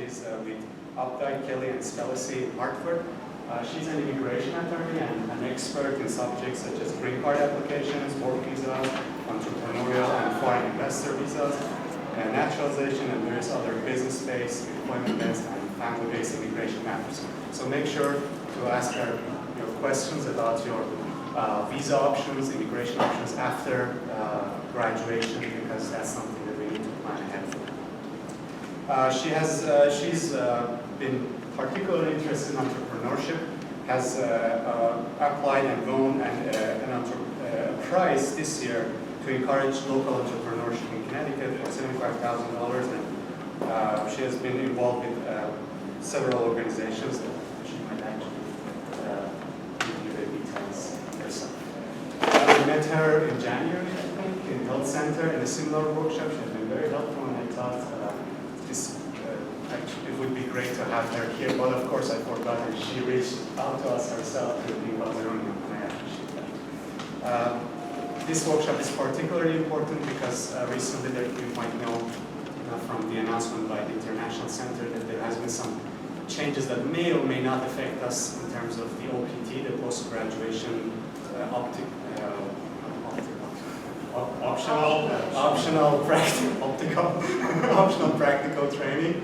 She's with Updike, Kelly, and Spellacy in Hartford. She's an immigration attorney and an expert in subjects such as green card applications, work visas, entrepreneurial and foreign investor visas, naturalization, and various other business-based, employment-based, and family-based immigration matters. So make sure to ask her your questions about your visa options, immigration options after graduation, because that's something that we need to plan ahead for. She's been particularly interested in entrepreneurship, has applied and won a prize this year to encourage local entrepreneurship in Connecticut for $75,000, and she has been involved with several organizations that she might actually give you the details herself. We met her in January, I think, in Health Center in a similar workshop. She has been very helpful, and I thought it would be great to have her here, but of course I forgot, and she reached out to us herself to be while we were on, and I appreciate that. This workshop is particularly important because recently you might know from the announcement by the International Center that there has been some changes that may or may not affect us in terms of the OPT, the post-graduation optional practical training.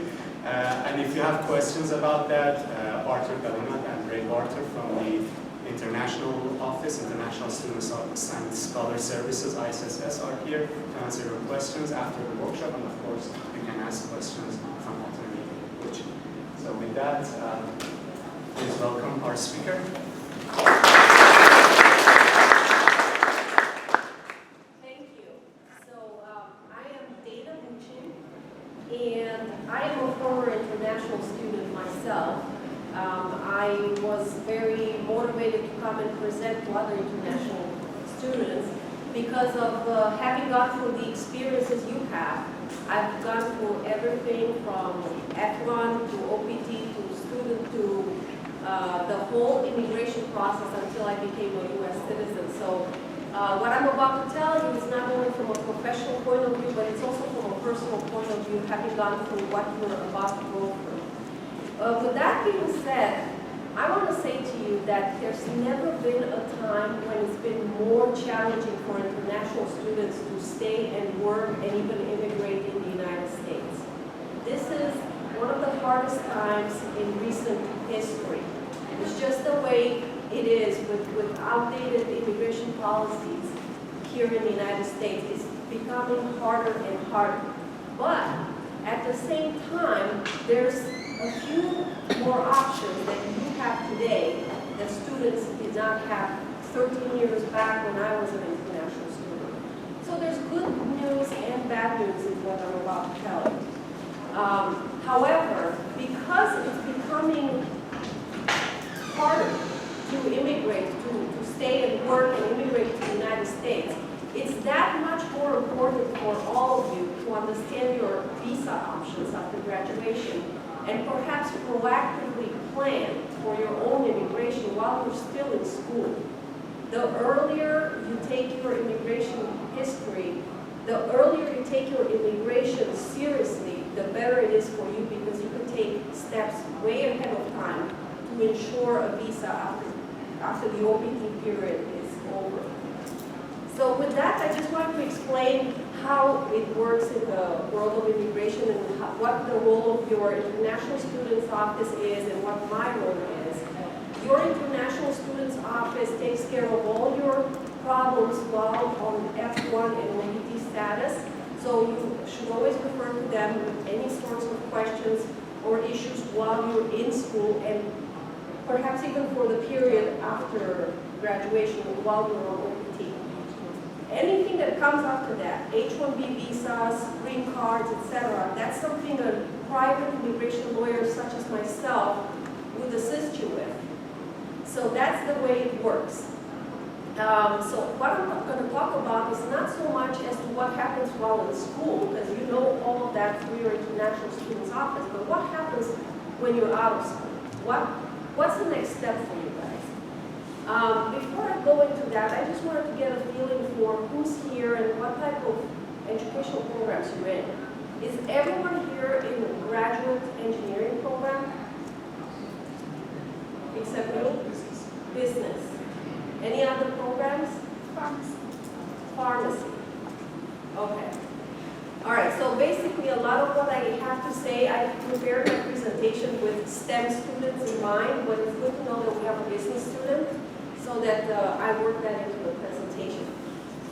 And if you have questions about that, Arthur Galinat and Ray Barter from the International Office, International Students and Scholar Services, ISSS, are here to answer your questions after the workshop, and of course you can ask questions from alternate. So with that, please welcome our speaker. Thank you. So I am Dana Bucin, and I am a former international student myself. I was very motivated to come and present to other international students because of having gone through the experiences you have. I've gone through everything from F1 to OPT to student to the whole immigration process until I became a U.S. citizen. So what I'm about to tell you is not only from a professional point of view, but it's also from a personal point of view, having gone through what you're about to go through. With that being said, I want to say to you that there's never been a time when it's been more challenging for international students to stay and work and even immigrate in the United States. This is one of the hardest times in recent history. It's just the way it is with outdated immigration policies here in the United States. It's becoming harder and harder. But at the same time, there's a few more options that you have today that students did not have 13 years back when I was an international student. So there's good news and bad news in what I'm about to tell you. However, because it's becoming harder to immigrate, to stay and work and immigrate to the United States, it's that much more important for all of you to understand your visa options after graduation and perhaps proactively plan for your own immigration while you're still in school. The earlier you take your immigration history, the earlier you take your immigration seriously, the better it is for you, because you can take steps way ahead of time to ensure a visa after the OPT period is over. So with that, I just want to explain how it works in the world of immigration and what the role of your International Students Office is and what my role is. Your International Students Office takes care of all your problems while on F1 and OPT status, so you should always refer to them with any sorts of questions or issues while you're in school, and perhaps even for the period after graduation while you're on OPT. Anything that comes after that, H-1B visas, green cards, etc., that's something a private immigration lawyer such as myself would assist you with. So that's the way it works. So what I'm going to talk about is not so much as to what happens while in school, because you know all of that through your International Students Office, but what happens when you're out of school? What's the next step for you guys? Before I go into that, I just wanted to get a feeling for who's here and what type of educational programs you're in. Is everyone here in the graduate engineering program? Except you? Business. Any other programs? Pharmacy. Pharmacy. Okay. All right, so basically a lot of what I have to say, I prepared my presentation with STEM students in mind, but it's good to know that we have a business student so that I work that into the presentation.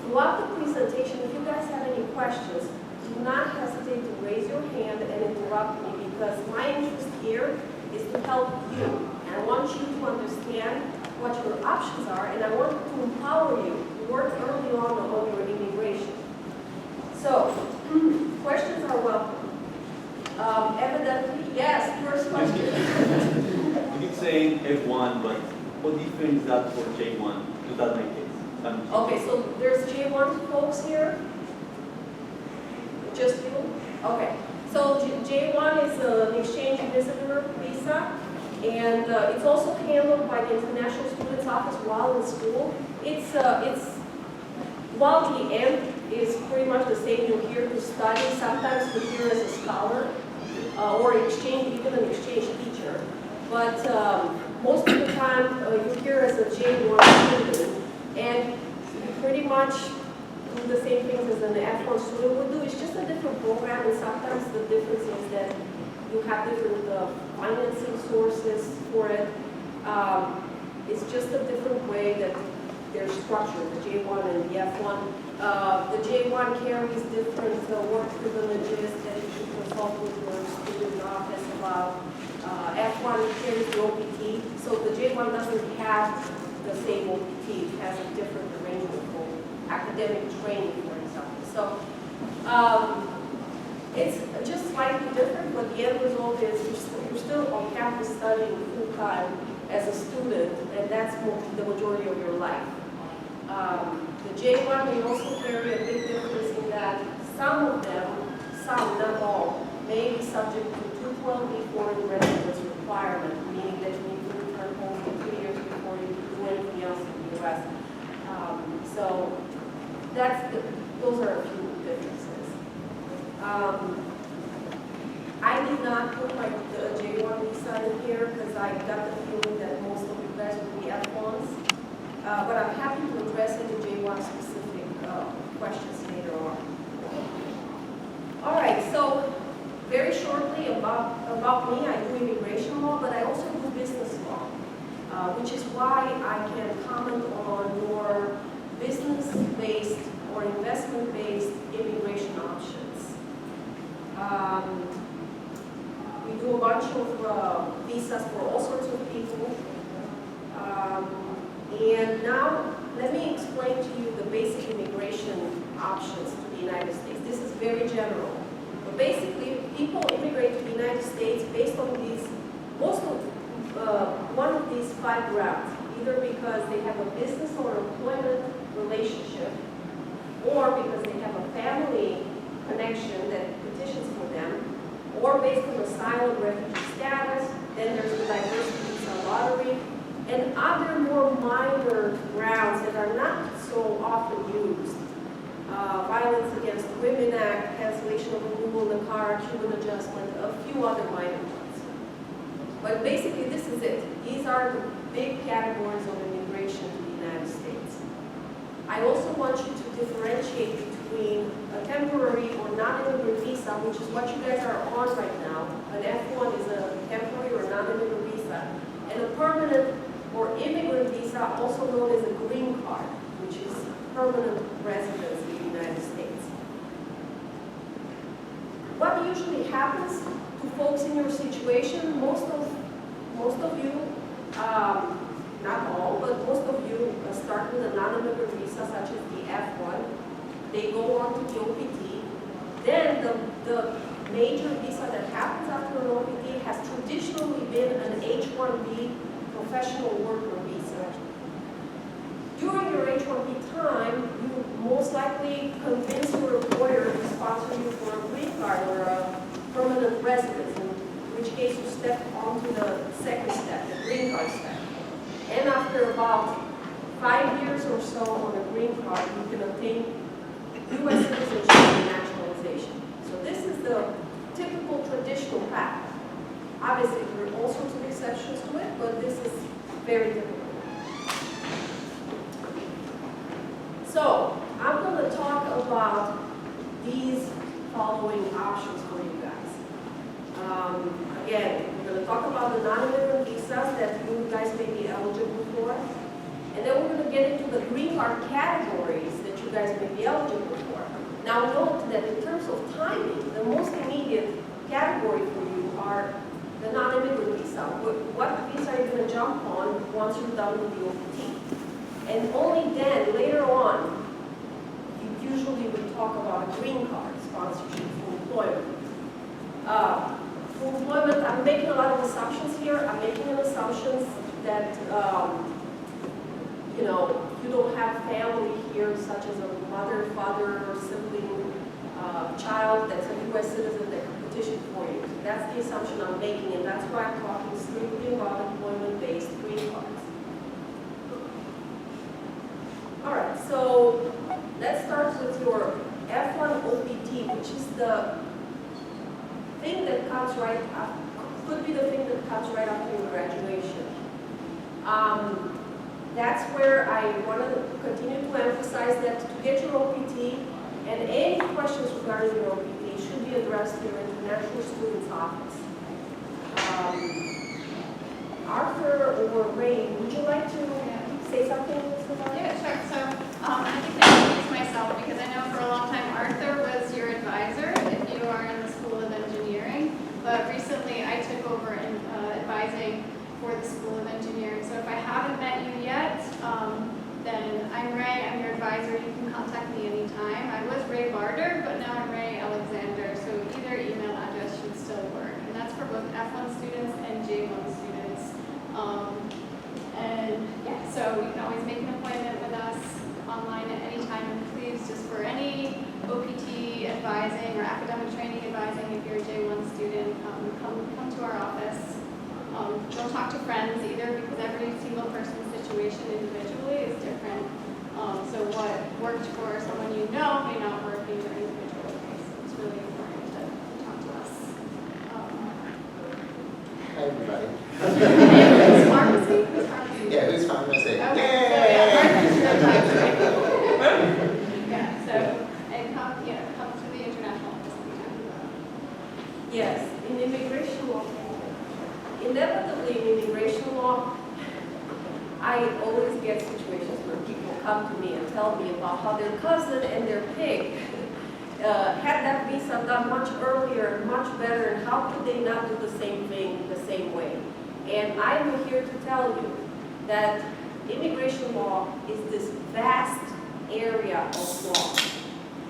Throughout the presentation, if you guys have any questions, do not hesitate to raise your hand and interrupt me because my interest here is to help you. And I want you to understand what your options are, and I want to empower you to work early on your immigration. So, questions are welcome. Evidently, yes, first question. You did say F1, but what difference is that for J1? Does that make it? Okay, so there's J1 folks here? Just you? Okay. So J1 is an exchange visitor visa, and it's also handled by the International Students Office while in school. While the end is pretty much the same, you're here to study, sometimes you're here as a scholar, or exchange, even an exchange teacher. But most of the time, you're here as a J1 student, and you pretty much do the same things as an F1 student would do. It's just a different program, and sometimes the difference is that you have different financing sources for it. It's just a different way that they're structured, the J1 and the F1. The J1 carries different work privileges that you should consult with your student office about. F1 carries the OPT, so the J1 doesn't have the same OPT. It has a different arrangement for academic training, for example. So it's just slightly different, but the end result is you're still on campus studying full-time as a student, and that's the majority of your life. The J1 may also carry a big difference in that some of them, some, not all, may be subject to 212B4 residence requirement, meaning that you need to return home for 2 years before you can do anything else in the U.S. So those are a few differences. I did not put my J1 visa in here because I got the feeling that most of you guys would be F1s. But I'm happy to address any J1 specific questions later on. All right, so very shortly about me, I do immigration law, but I also do business law, which is why I can comment on your business-based or investment-based immigration options. We do a bunch of visas for all sorts of people. And now, let me explain to you the basic immigration options to the United States. This is very general. But basically, people immigrate to the United States based on one of these 5 grounds. Either because they have a business or employment relationship, or because they have a family connection that petitions for them, or based on asylum refugee status. Then there's the diversity visa lottery, and other more minor grounds that are not so often used. Violence Against Women Act, cancellation of a rule in the car, Cuban adjustment, a few other minor ones. But basically this is it. These are the big categories of immigration to the United States. I also want you to differentiate between a temporary or non-immigrant visa, which is what you guys are on right now. An F1 is a temporary or non-immigrant visa, and a permanent or immigrant visa, also known as a green card, which is permanent residence in the United States. What usually happens to folks in your situation, most of you, not all, but most of you start with a non-immigrant visa such as the F1. They go on to the OPT. Then the major visa that happens after an OPT has traditionally been an H-1B professional worker visa. During your H-1B time, you most likely convince your employer to sponsor you for a green card or a permanent residence, in which case you step onto the second step, the green card step. And after about 5 years or so on a green card, you can obtain U.S. citizenship and naturalization. So this is the typical traditional path. Obviously, there are all sorts of exceptions to it, but this is very typical. So I'm going to talk about these following options for you guys. Again, we're going to talk about the non-immigrant visas that you guys may be eligible for. And then we're going to get into the green card categories that you guys may be eligible for. Now note that in terms of timing, the most immediate category for you are the non-immigrant visa. What visa are you going to jump on once you're done with the OPT? And only then, later on, you usually would talk about a green card sponsorship for employment. For employment, I'm making a lot of assumptions here. I'm making an assumption that you know, you don't have family here, such as a mother, father, or sibling, child that's a U.S. citizen that can petition for you. So that's the assumption I'm making, and that's why I'm talking strictly about employment-based green cards. All right, so let's start with your F1 OPT, which is the thing that comes right after, could be the thing that comes right after your graduation. That's where I want to continue to emphasize that to get your OPT, and any questions regarding your OPT should be addressed to your international student's office. Arthur or Ray, would you like to say something? Yeah, sure. So I think I introduce myself because I know for a long time Arthur was your advisor if you are in the School of Engineering. But recently I took over in advising for the School of Engineering. So if I haven't met you yet, then I'm Ray, I'm your advisor. You can contact me anytime. I was Ray Barter, but now I'm Ray Alexander. So either email address should still work. And that's for both F1 students and J1 students. And yeah, so you can always make an appointment with us online at any time. And please, just for any OPT advising or academic training advising, if you're a J1 student, come to our office. Don't talk to friends either, because every single person's situation individually is different. So what worked for someone you know may not work in your individual case. It's really important to talk to us. Hi, everybody. Who's pharmacy? Who's pharmacy? Yeah, who's pharmacy? Okay, so yeah, so and come to the international office anytime. Yes, in immigration law. Inevitably, in immigration law, I always get situations where people come to me and tell me about how their cousin and their pig had that visa done much earlier, much better, and how could they not do the same thing the same way? And I'm here to tell you that immigration law is this vast area of law.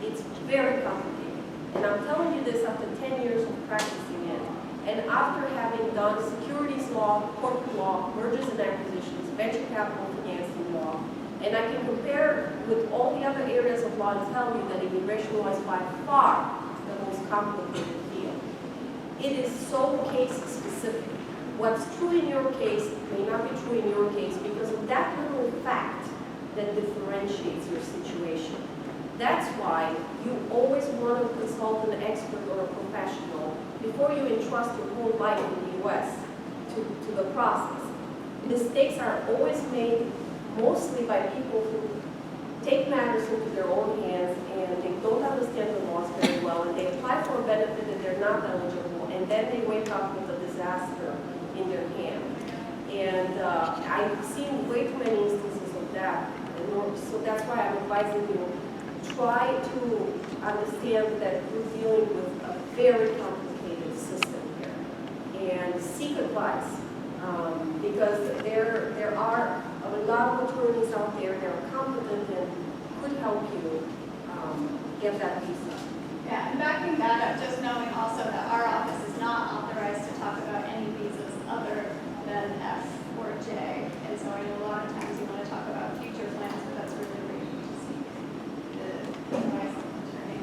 It's very complicated. And I'm telling you this after 10 years of practicing it. And after having done securities law, corporate law, mergers and acquisitions, venture capital financing law, and I can compare with all the other areas of law and tell you that immigration law is by far the most complicated field. It is so case specific. What's true in your case may not be true in your case because of that little fact that differentiates your situation. That's why you always want to consult an expert or a professional before you entrust your whole life in the U.S. to the process. Mistakes are always made mostly by people who take matters into their own hands and they don't understand the laws very well and they apply for a benefit that they're not eligible and then they wake up with a disaster in their hand. And I've seen way too many instances of that. And so that's why I'm advising you, try to understand that we're dealing with a very complicated system here. And seek advice, because there are a lot of attorneys out there that are competent and could help you get that visa. Yeah, and backing that up, just knowing also that our office is not authorized to talk about any visas other than F or J. And so I know a lot of times you want to talk about future plans, but that's really where you need to seek the advice of an attorney.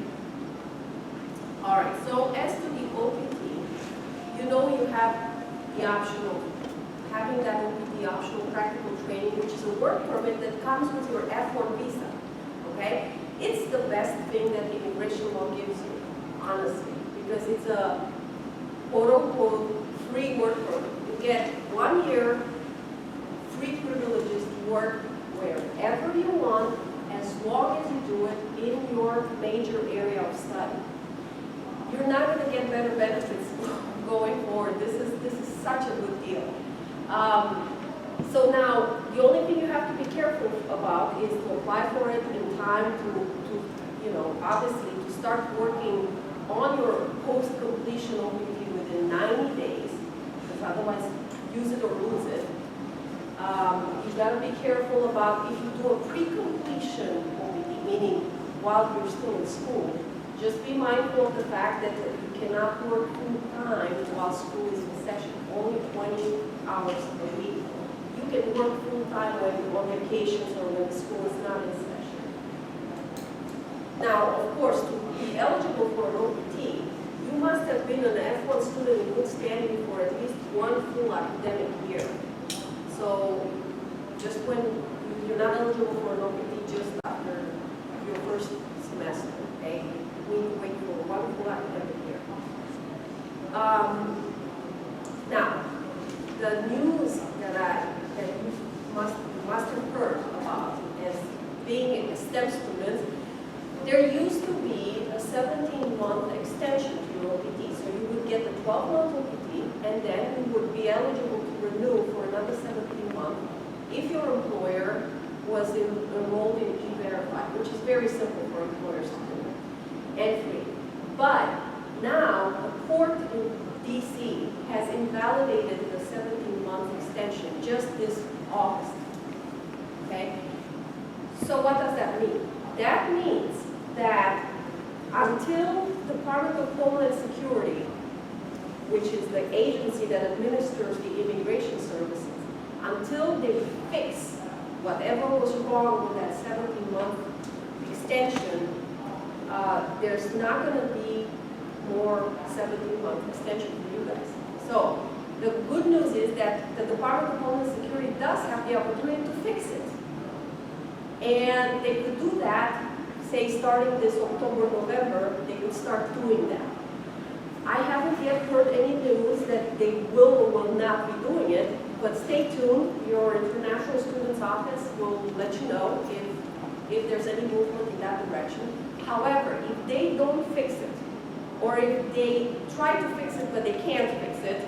All right, so as to the OPT, you know you have the option of having that OPT optional practical training, which is a work permit that comes with your F1 visa, okay? It's the best thing that the immigration law gives you. honestly, because it's a quote-unquote free work permit. You get 1 year free privileges to work wherever you want, as long as you do it in your major area of study. You're not going to get better benefits going forward. This is such a good deal. So now, the only thing you have to be careful about is to apply for it in time to obviously to start working on your post-completion OPT within 90 days, because otherwise, use it or lose it. You've got to be careful about if you do a pre-completion OPT, meaning while you're still in school. Just be mindful of the fact that you cannot work full-time while school is in session, only 20 hours a week. You can work full-time when you're on vacations or when the school is not in session. Now, of course, to be eligible for an OPT, you must have been an F1 student in good standing for at least 1 full academic year. So, just when you're not eligible for an OPT just after your first semester, okay? We wait for 1 full academic year. Now, the news that you must have heard about as being a STEM student, there used to be a 17-month extension to your OPT. So you would get the 12-month OPT, and then you would be eligible to renew for another 17 months if your employer was enrolled in E-Verify, which is very simple for employers to do, and free. But now, the court in DC has invalidated the 17-month extension just this August. Okay? So what does that mean? That means that until the Department of Homeland Security, which is the agency that administers the immigration services, until they fix whatever was wrong with that 17-month extension, there's not going to be more 17-month extension for you guys. So the good news is that the Department of Homeland Security does have the opportunity to fix it. And they could do that, say starting this October, November, they could start doing that. I haven't yet heard any news that they will or will not be doing it, but stay tuned. Your International Students Office will let you know if there's any movement in that direction. However, if they don't fix it, or if they try to fix it but they can't fix it,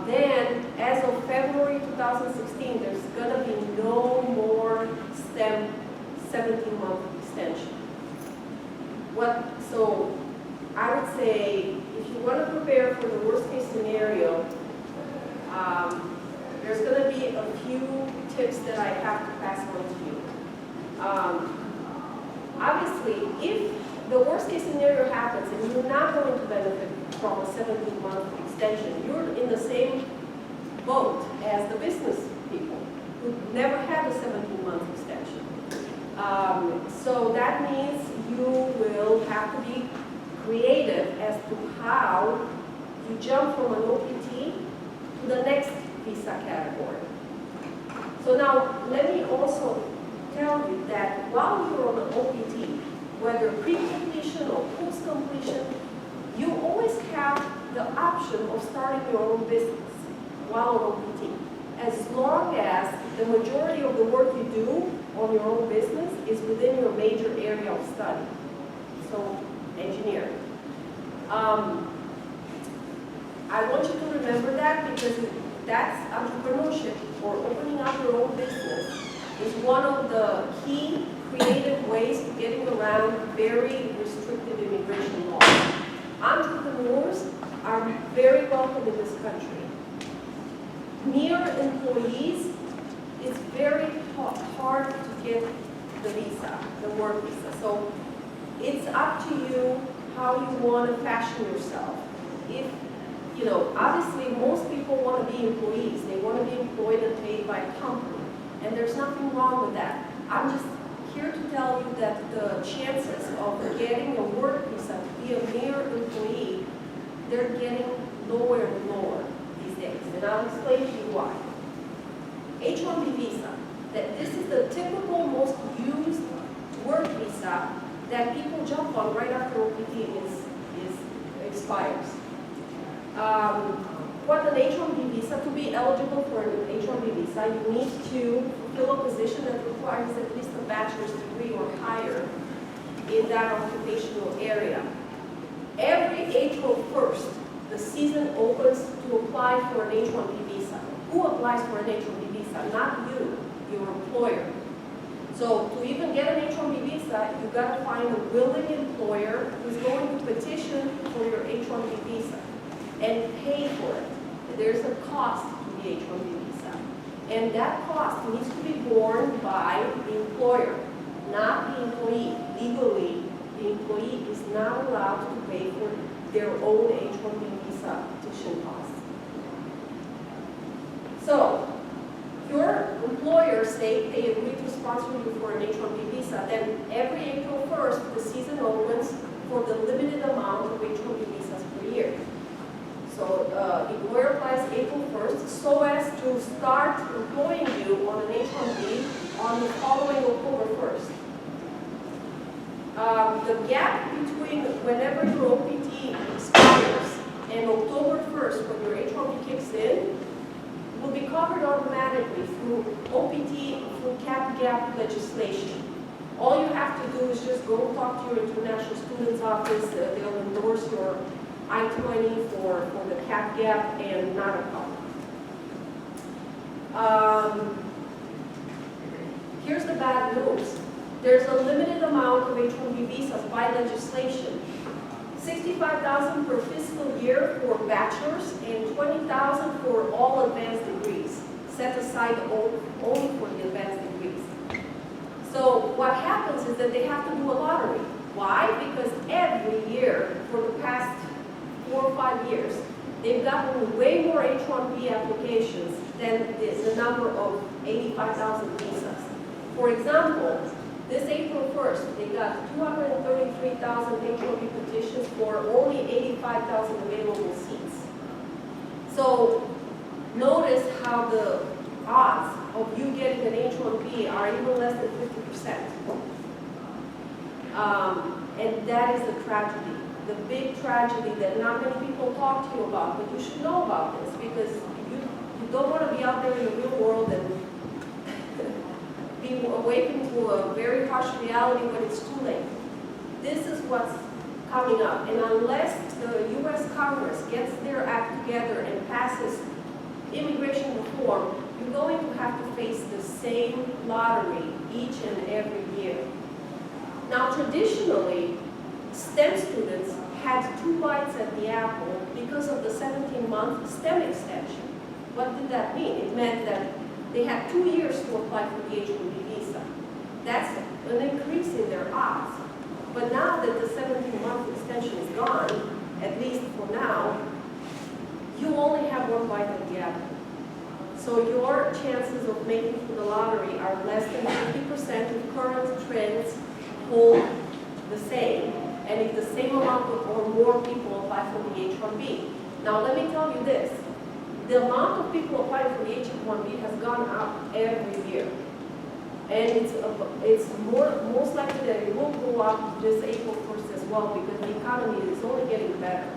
then as of February 2016, there's going to be no more STEM 17-month extension. So I would say if you want to prepare for the worst case scenario, there's going to be a few tips that I have to pass on to you. Obviously, if the worst case scenario happens and you're not going to benefit from a 17-month extension, you're in the same boat as the business people who never had a 17-month extension. So that means you will have to be creative as to how you jump from an OPT to the next visa category. So now, let me also tell you that while you're on an OPT, whether pre-completion or post-completion, you always have the option of starting your own business while on OPT, as long as the majority of the work you do on your own business is within your major area of study, so engineering. I want you to remember that because that's entrepreneurship, or opening up your own business is one of the key creative ways to getting around very restrictive immigration laws. Entrepreneurs are very welcome in this country. Mere employees, it's very hard to get the visa, the work visa. So it's up to you how you want to fashion yourself. If, obviously most people want to be employees. They want to be employed and paid by a company. And there's nothing wrong with that. I'm just here to tell you that the chances of getting a work visa to be a mere employee, they're getting lower and lower these days. And I'll explain to you why. H-1B visa, that this is the typical most used work visa that people jump on right after OPT is expires. What an H-1B visa, to be eligible for an H-1B visa, you need to fill a position that requires at least a bachelor's degree or higher in that occupational area. Every April 1st, the season opens to apply for an H-1B visa. Who applies for an H-1B visa? Not you, your employer. So to even get an H-1B visa, you've got to find a willing employer who's going to petition for your H-1B visa and pay for it. There's a cost to the H-1B visa. And that cost needs to be borne by the employer, not the employee. Legally, the employee is not allowed to pay for their own H-1B visa petition costs. So, your employer, say they agree to sponsor you for an H-1B visa, then every April 1st, the season opens for the limited amount of H-1B visas per year. So the employer applies April 1st so as to start employing you on an H-1B on the following October 1st. The gap between whenever your OPT expires and October 1st, when your H-1B kicks in, will be covered automatically through OPT, through cap-gap legislation. All you have to do is just go talk to your international students office. They'll endorse your I-20 for the cap-gap and not a problem. Here's the bad news. There's a limited amount of H-1B visas by legislation. 65,000 per fiscal year for bachelor's and 20,000 for all advanced degrees, set aside only for the advanced degrees. So what happens is that they have to do a lottery. Why? Because every year for the past 4 or 5 years, they've gotten way more H-1B applications than the number of 85,000 visas. For example, this April 1st, they got 233,000 H-1B petitions for only 85,000 available seats. So notice how the odds of you getting an H-1B are even less than 50%. And that is the tragedy, the big tragedy that not many people talk to you about, but you should know about this because you don't want to be out there in the real world and be awakened to a very harsh reality when it's too late. This is what's coming up. And unless the U.S. Congress gets their act together and passes immigration reform, you're going to have to face the same lottery each and every year. Now, traditionally, STEM students had 2 bites at the apple because of the 17-month STEM extension. What did that mean? It meant that they had 2 years to apply for the H-1B visa. That's an increase in their odds. But now that the 17-month extension is gone, at least for now, you only have 1 bite at the apple. So your chances of making it to the lottery are less than 50% if current trends hold the same, and if the same amount or more people apply for the H-1B. Now let me tell you this. The amount of people applying for the H-1B has gone up every year. And it's most likely that it will go up this April 1st as well because the economy is only getting better.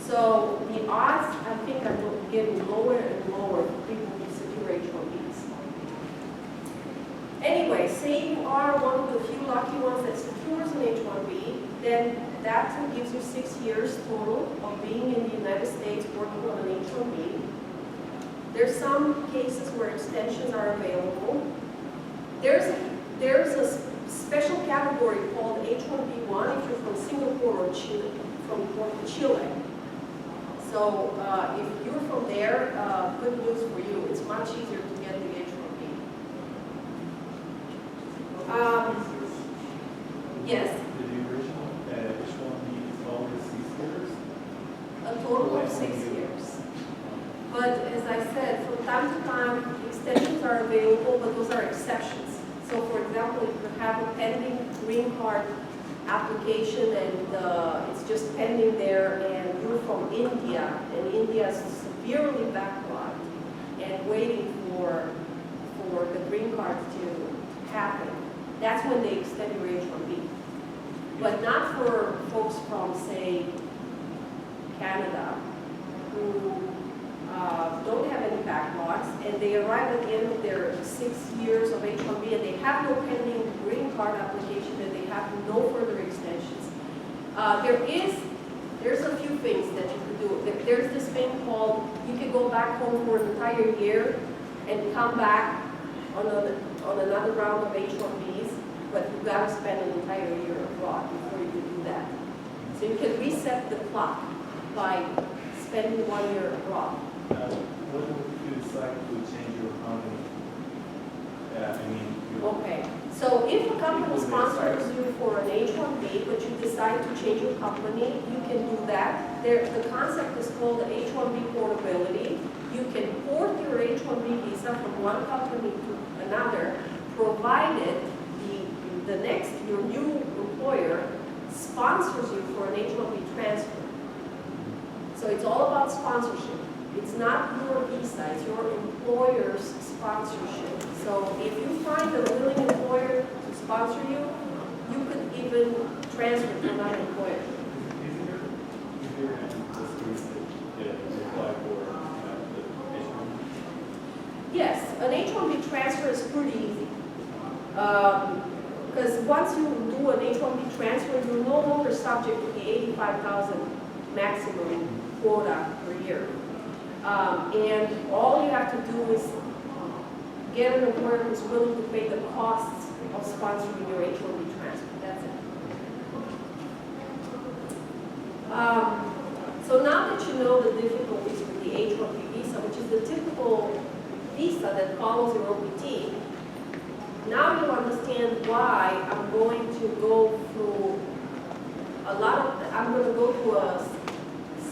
So the odds, I think, are getting lower and lower for people to secure H-1Bs. Anyway, say you are one of the few lucky ones that secures an H-1B, then that gives you 6 years total of being in the United States working on an H-1B. There's some cases where extensions are available. There's a special category called H-1B1 if you're from Singapore or Chile, from Chile. So if you're from there, good news for you. It's much easier to get the H-1B. Yes? Did the original H-1B 12 or 6 years? A total of 6 years. But as I said, from time to time, extensions are available, but those are exceptions. So for example, if you have a pending green card application and it's just pending there and you're from India and India is severely backlogged and waiting for the green card to happen, that's when they extend your H-1B. But not for folks from, say, Canada who don't have any backlogs, and they arrive at the end of their 6 years of H-1B, and they have no pending green card application, and they have no further extensions. There's a few things that you could do. There's this thing called, you can go back home for an entire year and come back on another round of H-1Bs, but you've got to spend an entire year abroad before you can do that. So you can reset the clock by spending 1 year abroad. When would you decide to change your company? Okay, so if a company sponsors you for an H-1B, but you decide to change your company, you can do that. The concept is called H-1B portability. You can port your H-1B visa from one company to another, provided your new employer sponsors you for an H-1B transfer. So it's all about sponsorship. It's not your visa, it's your employer's sponsorship. So if you find a willing employer to sponsor you, you could even transfer to another employer. Is there an excuse that you apply for the H-1B? Yes, an H-1B transfer is pretty easy. Because once you do an H-1B transfer, you're no longer subject to the 85,000 maximum quota per year. And all you have to do is get an employer who's willing to pay the costs of sponsoring your H-1B transfer. That's it. So now that you know the difficulties with the H-1B visa, which is the typical visa that follows your OPT, now you understand why I'm going to go through I'm going to go to a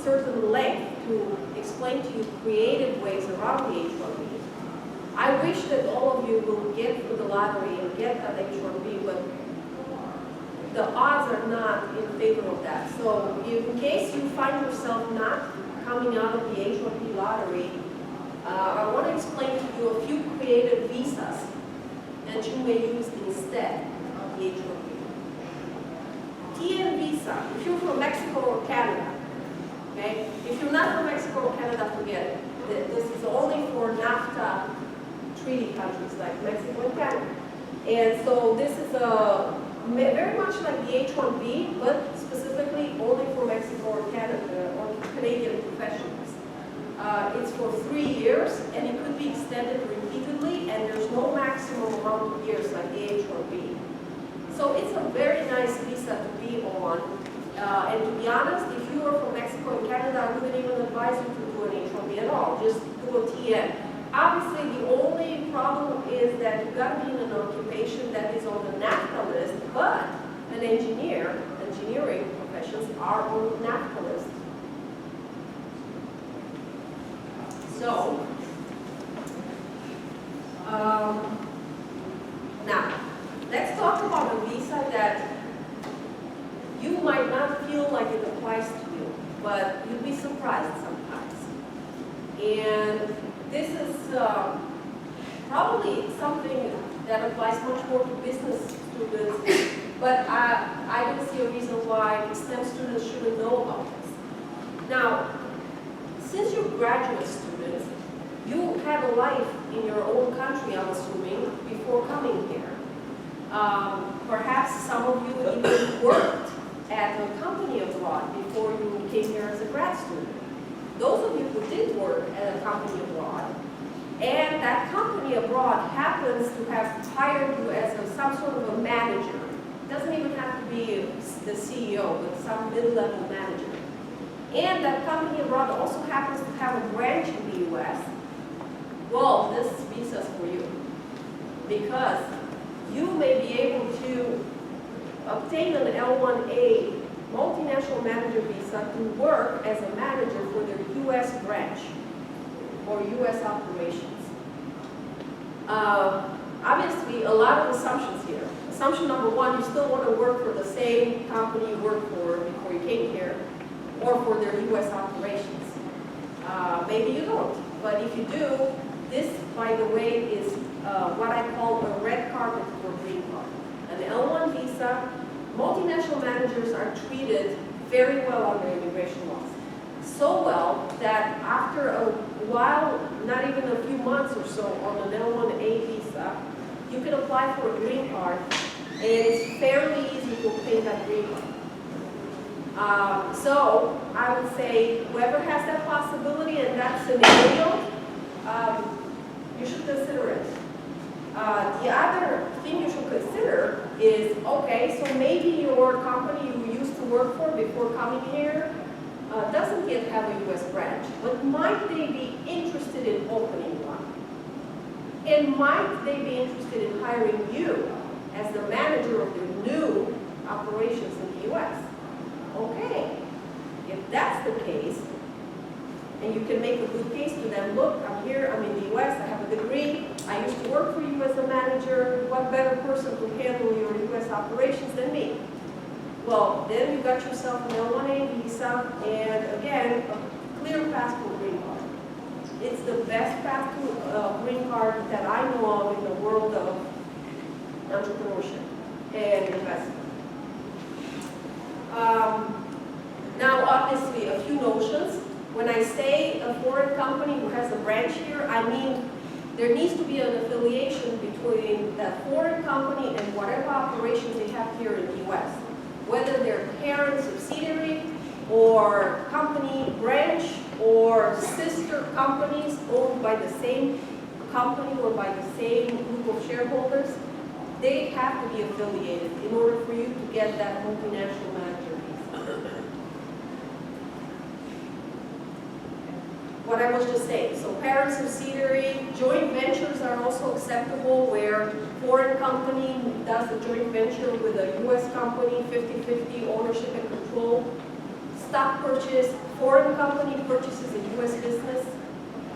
certain length to explain to you creative ways around the H-1B. I wish that all of you will get through the lottery and get that H-1B, but the odds are not in favor of that. So in case you find yourself not coming out of the H-1B lottery, I want to explain to you a few creative visas that you may use instead of the H-1B. TN visa, if you're from Mexico or Canada, okay? If you're not from Mexico or Canada, forget it. This is only for NAFTA treaty countries like Mexico and Canada. And so this is very much like the H-1B, but specifically only for Mexico or Canada or Canadian professionals. It's for 3 years, and it could be extended repeatedly, and there's no maximum amount of years like the H-1B. So it's a very nice visa to be on. And to be honest, if you are from Mexico and Canada, I wouldn't even advise you to do an H-1B at all. Just do a TN. Obviously, the only problem is that you've got to be in an occupation that is on the NAFTA list, but an engineering professions are on the NAFTA list. So, now, let's talk about a visa that you might not feel like it applies to you, but you'd be surprised sometimes. And this is probably something that applies much more to business students, but I don't see a reason why STEM students shouldn't know about this. Now, since you're graduate students, you had a life in your own country, I'm assuming, before coming here. Perhaps some of you even worked at a company abroad before you came here as a grad student. Those of you who did work at a company abroad, and that company abroad happens to have hired you as some sort of a manager. It doesn't even have to be the CEO, but some mid-level manager. And that company abroad also happens to have a branch in the U.S. Well, this visa is for you, because you may be able to obtain an L1A multinational manager visa to work as a manager for their U.S. branch or U.S. operations. Obviously, a lot of assumptions here. Assumption number one, you still want to work for the same company you worked for before you came here, or for their U.S. operations. Maybe you don't, but if you do, this, by the way, is what I call a red carpet for green card. An L1 visa, multinational managers are treated very well under immigration laws. so well that after a while, not even a few months or so, on an L1A visa, you can apply for a green card, and it's fairly easy to obtain that green card. So I would say whoever has that possibility and that scenario, you should consider it. The other thing you should consider is, okay, so maybe your company you used to work for before coming here doesn't yet have a U.S. branch, but might they be interested in opening one? And might they be interested in hiring you as the manager of their new operations in the U.S.? Okay, if that's the case, and you can make a good case to them, look, I'm here, I'm in the U.S., I have a degree, I used to work for you as a manager, what better person to handle your U.S. operations than me? Well, then you got yourself an L1A visa, and again, a clear path to a green card. It's the best path to green card that I know of in the world of entrepreneurship and investment. Now, obviously, a few notions. When I say a foreign company who has a branch here, I mean there needs to be an affiliation between that foreign company and whatever operations they have here in the U.S. Whether they're parent subsidiary or company branch or sister companies owned by the same company or by the same group of shareholders, they have to be affiliated in order for you to get that multinational manager visa. What I was just saying, so parent subsidiary, joint ventures are also acceptable where foreign company does a joint venture with a U.S. company, 50-50 ownership and control. Stock purchase, foreign company purchases a U.S. business,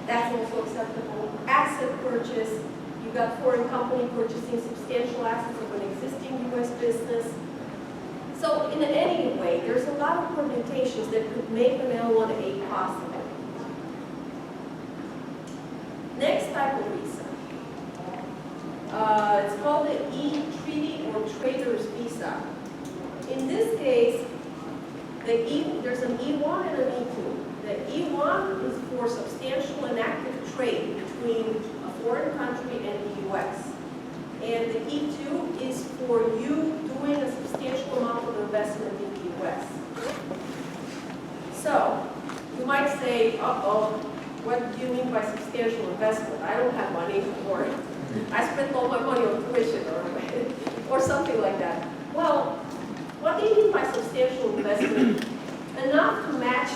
that's also acceptable. Asset purchase, you got foreign company purchasing substantial assets of an existing U.S. business. So in any way, there's a lot of permutations that could make an L1A possible. Next type of visa. It's called the E-Treaty or Trader's Visa. In this case, there's an E1 and an E2. The E1 is for substantial and active trade between a foreign country and the U.S. And the E2 is for you doing a substantial amount of investment in the U.S. So, you might say, uh-oh, what do you mean by substantial investment? I don't have money for it. I spent all my money on tuition or something like that. Well, what do you mean by substantial investment? Enough to match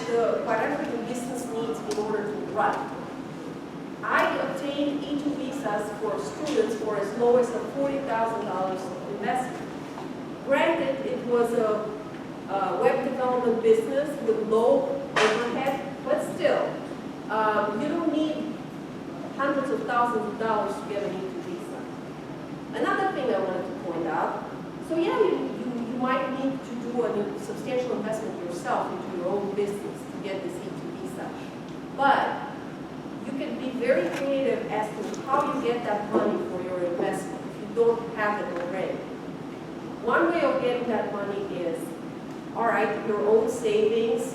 whatever your business needs in order to run. I obtained E2 visas for students for as low as a $40,000 investment. Granted, it was a web development business with low overhead, but still, you don't need hundreds of thousands of dollars to get an E2 visa. Another thing I wanted to point out, so yeah, you might need to do a substantial investment yourself into your own business to get this E2 visa. But you can be very creative as to how you get that money for your investment if you don't have it already. One way of getting that money is, all right, your own savings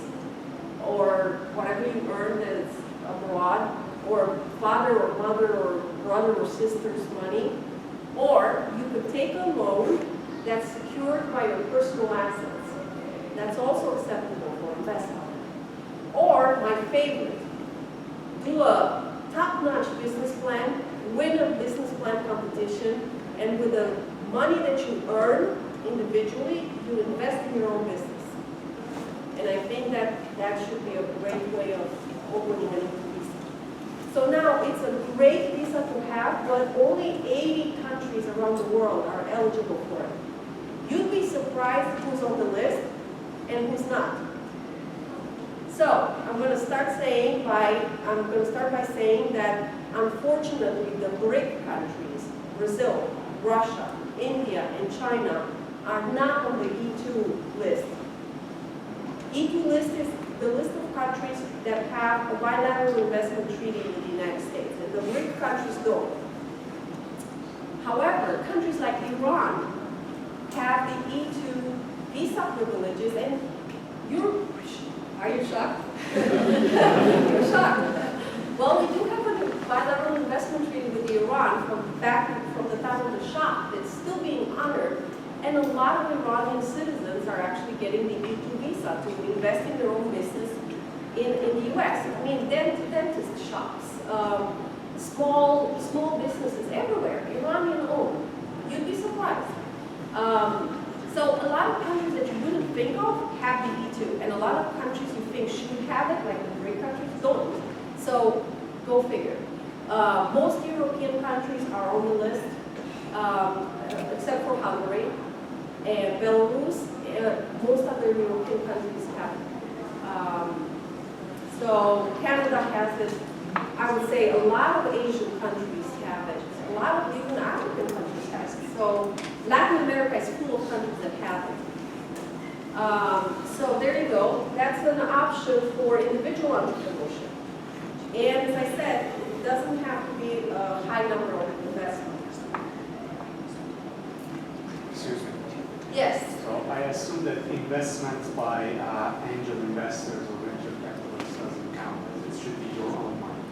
or whatever you earn that's abroad, or father or mother or brother or sister's money, or you could take a loan that's secured by your personal assets. That's also acceptable for investment. Or, my favorite, do a top-notch business plan, win a business plan competition, and with the money that you earn individually, you invest in your own business. And I think that should be a great way of opening an E2 visa. So now it's a great visa to have, but only 80 countries around the world are eligible for it. You'd be surprised who's on the list and who's not. So I'm going to start by saying that unfortunately the BRIC countries, Brazil, Russia, India, and China, are not on the E2 list. E2 list is the list of countries that have a bilateral investment treaty with the United States, and the BRIC countries don't. However, countries like Iran have the E2 visa privileges, and you're Are you shocked? You're shocked. Well, we do have a bilateral investment treaty with Iran from the time of the Shah that's still being honored, and a lot of Iranian citizens are actually getting the E2 visa to invest in their own business in the U.S. I mean, dentist shops, small businesses everywhere, Iranian owned. You'd be surprised. So a lot of countries that you wouldn't think of have the E2, and a lot of countries you think should have it, like the BRIC countries, don't. So go figure. Most European countries are on the list, except for Hungary and Belarus. Most other European countries have it. So Canada has it. I would say a lot of Asian countries have it. A lot of even African countries have it. So Latin America is full of countries that have it. So there you go. That's an option for individual entrepreneurship. And as I said, it doesn't have to be a high number of investments. Excuse me. Yes. So I assume that investments by angel investors or venture capitalists doesn't count. It should be your own money.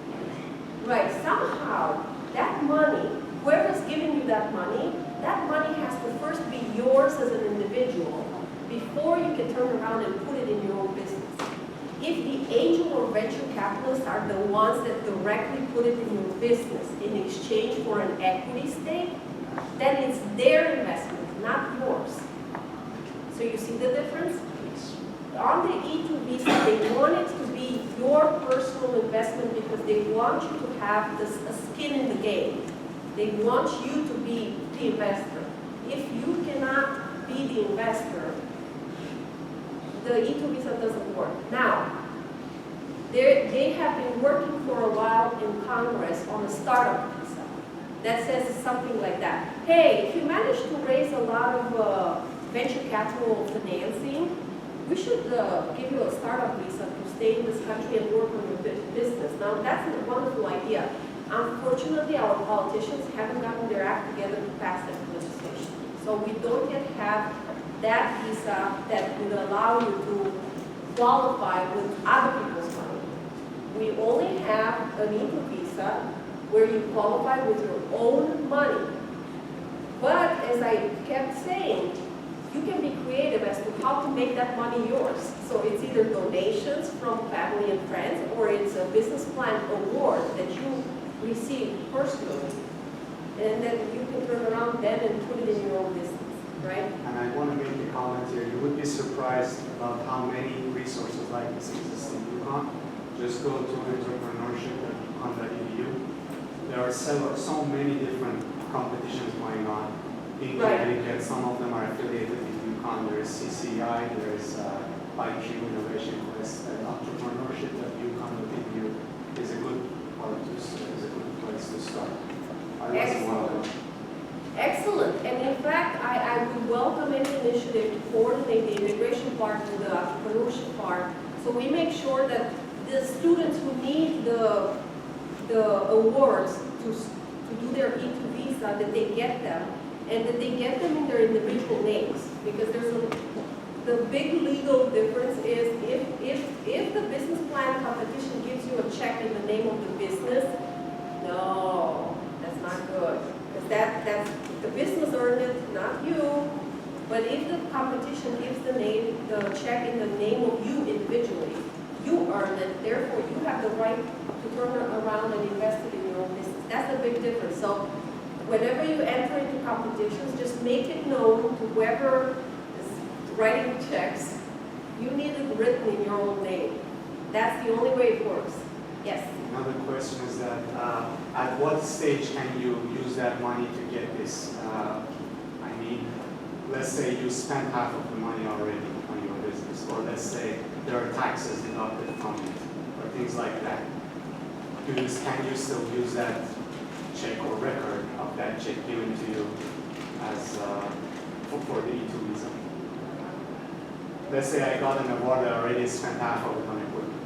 Right. Somehow, that money, whoever's giving you that money has to first be yours as an individual before you can turn around and put it in your own business. If the angel or venture capitalists are the ones that directly put it in your business in exchange for an equity stake, then it's their investment, not yours. So you see the difference? On the E2 visa, they want it to be your personal investment because they want you to have a skin in the game. They want you to be the investor. If you cannot be the investor, the E2 visa doesn't work. Now, they have been working for a while in Congress on a startup visa that says something like that. Hey, if you manage to raise a lot of venture capital financing, we should give you a startup visa to stay in this country and work on your business. Now, that's a wonderful idea. Unfortunately, our politicians haven't gotten their act together to pass that legislation. So we don't yet have that visa that would allow you to qualify with other people's money. We only have an E2 visa where you qualify with your own money. But as I kept saying, you can be creative as to how to make that money yours. So it's either donations from family and friends, or it's a business plan award that you receive personally. And then you can turn around then and put it in your own business, right? And I want to make a comment here. You would be surprised about how many resources like this exist in UConn. Just go to entrepreneurship.uconn.edu. There are so many different competitions going on. In Connecticut, some of them are affiliated with UConn. There is CCI, there is IQ Innovation Quest, and entrepreneurship.uconn.edu is a good place to start. I was one of them. Excellent. And in fact, I would welcome any initiative to coordinate the immigration part with the entrepreneurship part. So we make sure that the students who need the awards to do their E2 visa, that they get them, and that they get them in their individual names. Because the big legal difference is if the business plan competition gives you a check in the name of the business, no, that's not good. Because that's the business earned it, not you. But if the competition gives the check in the name of you individually, you earned it, therefore you have the right to turn around and invest it in your own business. That's a big difference. So whenever you enter into competitions, just make it known to whoever is writing checks, you need it written in your own name. That's the only way it works. Yes? Another question is that at what stage can you use that money to get this? I mean, let's say you spent half of the money already on your business, or let's say there are taxes deducted from it, or things like that. Can you still use that check or record of that check given to you as for the E2 visa? Let's say I got an award, I already spent half of it on equipment.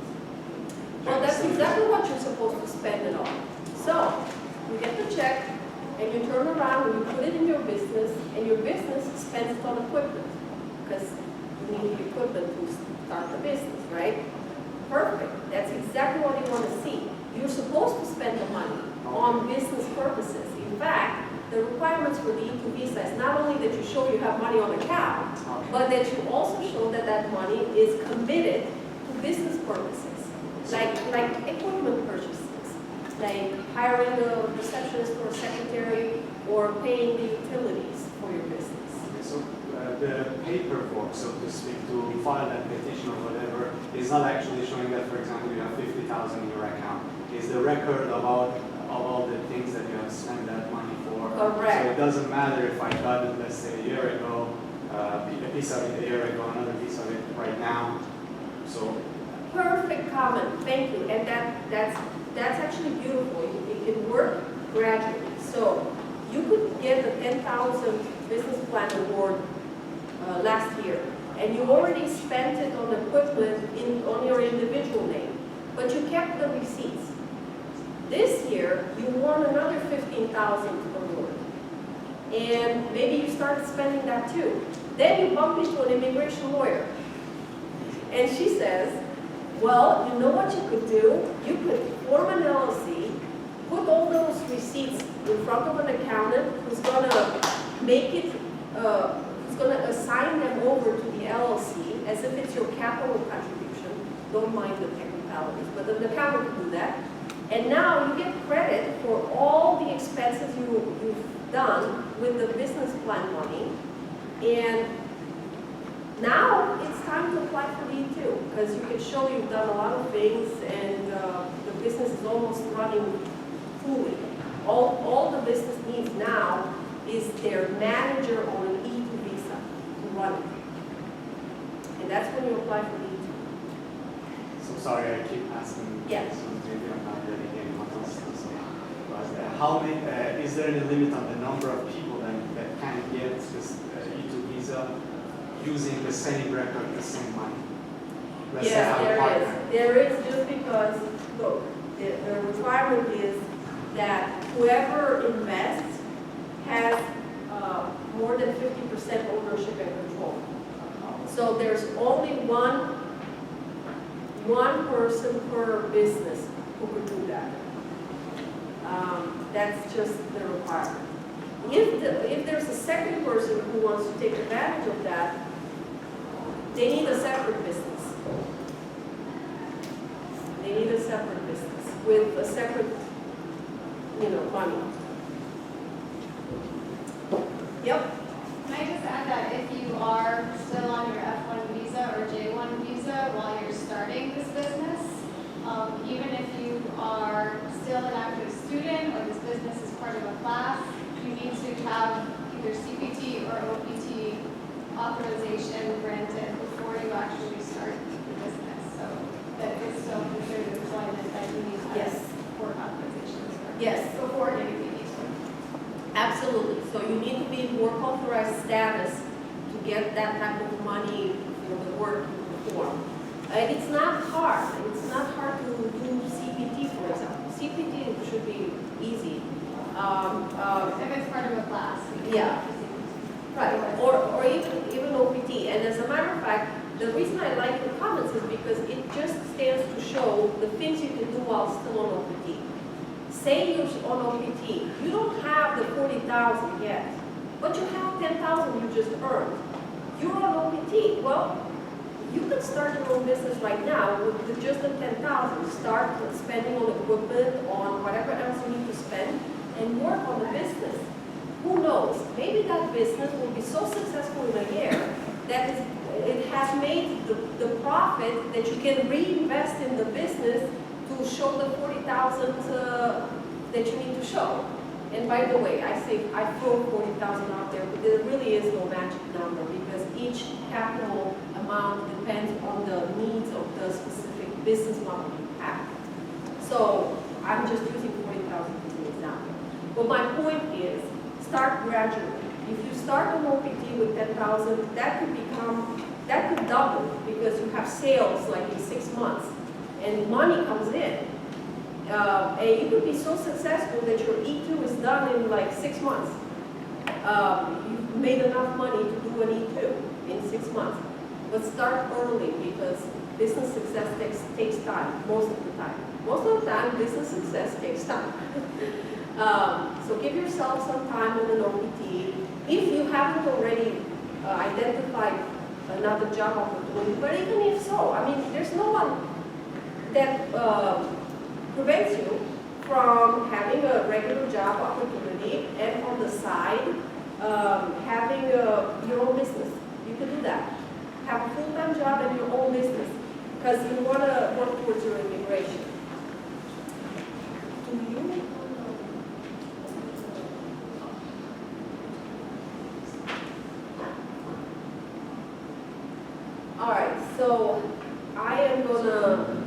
Well, that's exactly what you're supposed to spend it on. So, you get the check, and you turn around and you put it in your business, and your business spends it on equipment. Because you need the equipment to start the business, right? Perfect, that's exactly what you want to see. You're supposed to spend the money on business purposes. In fact, the requirements for the E2 visa is not only that you show you have money on account, but that you also show that that money is committed to business purposes, like equipment purchases, like hiring a receptionist or a secretary, or paying the utilities for your business. Okay, so the paperwork, so to speak, to file that petition or whatever, is not actually showing that, for example, you have 50,000 in your account. It's the record of all the things that you have spent that money for. Correct. So it doesn't matter if I got it, let's say, a year ago, a piece of it a year ago, another piece of it right now. So Perfect comment, thank you, and that's actually beautiful. It can work gradually. So you could get the 10,000 business plan award last year, and you already spent it on equipment on your individual name, but you kept the receipts. This year, you won another 15,000 award, and maybe you started spending that too. Then you bump into an immigration lawyer, and she says, well, you know what you could do? You could form an LLC, put all those receipts in front of an accountant who's going to make it, who's going to assign them over to the LLC as if it's your capital contribution. Don't mind the technicalities, but the accountant can do that. And now you get credit for all the expenses you've done with the business plan money. And now it's time to apply for the E2, because you can show you've done a lot of things and the business is almost running fully. All the business needs now is their manager on an E2 visa to run it. And that's when you apply for the E2. So sorry, I keep asking. Yes. So maybe I'm not really getting what else to say. But how many? Is there any limit on the number of people that can get this E2 visa using the same record, the same money? Let's say I have a partner. There is, just because, look, the requirement is that whoever invests has more than 50% ownership and control. So there's only one person per business who could do that. That's just the requirement. If there's a second person who wants to take advantage of that, they need a separate business. They need a separate business with a separate, money. Yep. Can I just add that if you are still on your F1 visa or J1 visa while you're starting this business, even if you are still an active student or this business is part of a class, you need to have either CPT or OPT authorization granted before you actually start the business. So that is still considered employment that you need to Yes. work authorization Yes. before getting the visa. Absolutely. So you need to be in work authorized status to get that type of money for the work you perform. And it's not hard. It's not hard to do CPT, for example. CPT should be easy. If it's part of a class. you can Yeah. have to see. Right, or even OPT. And as a matter of fact, the reason I like the comments is because it just stands to show the things you can do while still on OPT. Say you're on OPT, you don't have the 40,000 yet, but you have 10,000 you just earned. You're on OPT. Well, you could start your own business right now with just the 10,000. Start spending on equipment, on whatever else you need to spend, and work on the business. Who knows? Maybe that business will be so successful in a year that it has made the profit that you can reinvest in the business to show the 40,000 that you need to show. And by the way, I throw 40,000 out there, but there really is no magic number because each capital amount depends on the needs of the specific business model you have. So I'm just using 40,000 as an example. But my point is, start gradually. If you start an OPT with 10,000, that could double because you have sales like in 6 months and money comes in. And you could be so successful that your E2 is done in like 6 months. You've made enough money to do an E2 in 6 months. but start early because business success takes time, most of the time. Most of the time, business success takes time. So give yourself some time on an OPT. If you haven't already identified another job opportunity, but even if so, I mean, there's no one that prevents you from having a regular job opportunity and on the side, having your own business. You can do that. Have a full-time job and your own business because you want to work towards your immigration. Do you? All right, so I am gonna,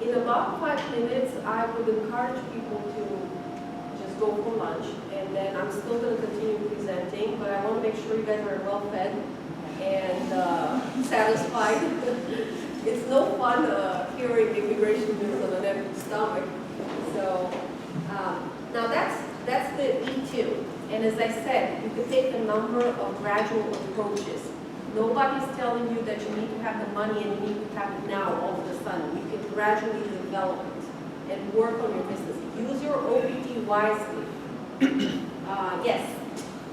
in about 5 minutes, I would encourage people to just go for lunch, and then I'm still gonna continue presenting, but I wanna make sure you guys are well fed and satisfied. It's no fun hearing immigration news on an empty stomach. So now that's the E2, and as I said, you can take a number of gradual approaches. Nobody's telling you that you need to have the money and you need to have it now all of a sudden. You can gradually develop it and work on your business. Use your OPT wisely. Yes?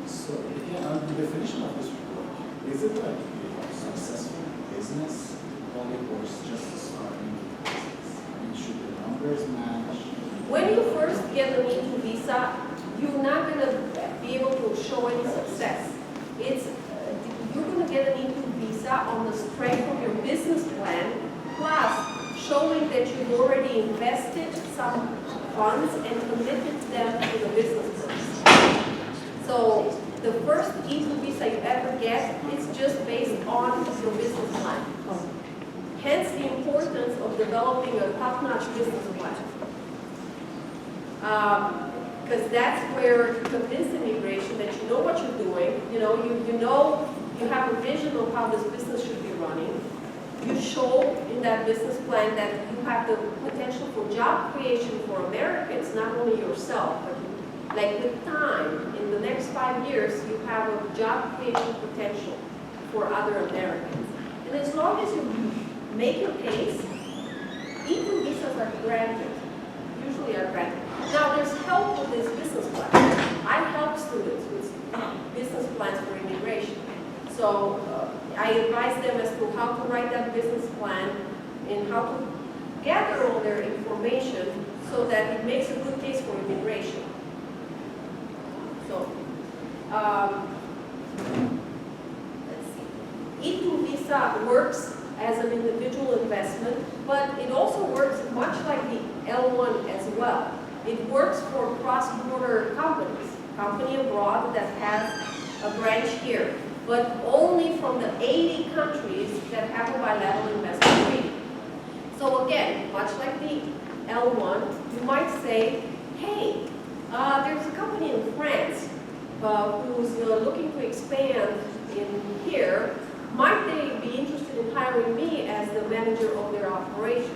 So, yeah, on the definition of this report, is it like a successful business only or is just starting a business? I mean, should the numbers match? When you first get an E2 visa, you're not going to be able to show any success. You're going to get an E2 visa on the strength of your business plan, plus showing that you've already invested some funds and committed them to the business plan. So the first E2 visa you ever get is just based on your business plan. Hence the importance of developing a top-notch business plan. Because that's where you convince immigration that you know what you're doing, you have a vision of how this business should be running. You show in that business plan that you have the potential for job creation for Americans, not only yourself, but like with time, in the next 5 years, you have a job creation potential for other Americans. And as long as you make your case, E2 visas are granted, usually are granted. Now, there's help with this business plan. I help students with business plans for immigration. So I advise them as to how to write that business plan and how to gather all their information so that it makes a good case for immigration. So, let's see. E2 visa works as an individual investment, but it also works much like the L1 as well. It works for cross-border companies, company abroad that has a branch here, but only from the 80 countries that have a bilateral investment treaty. So again, much like the L1, you might say, hey, there's a company in France who's looking to expand in here. Might they be interested in hiring me as the manager of their operations?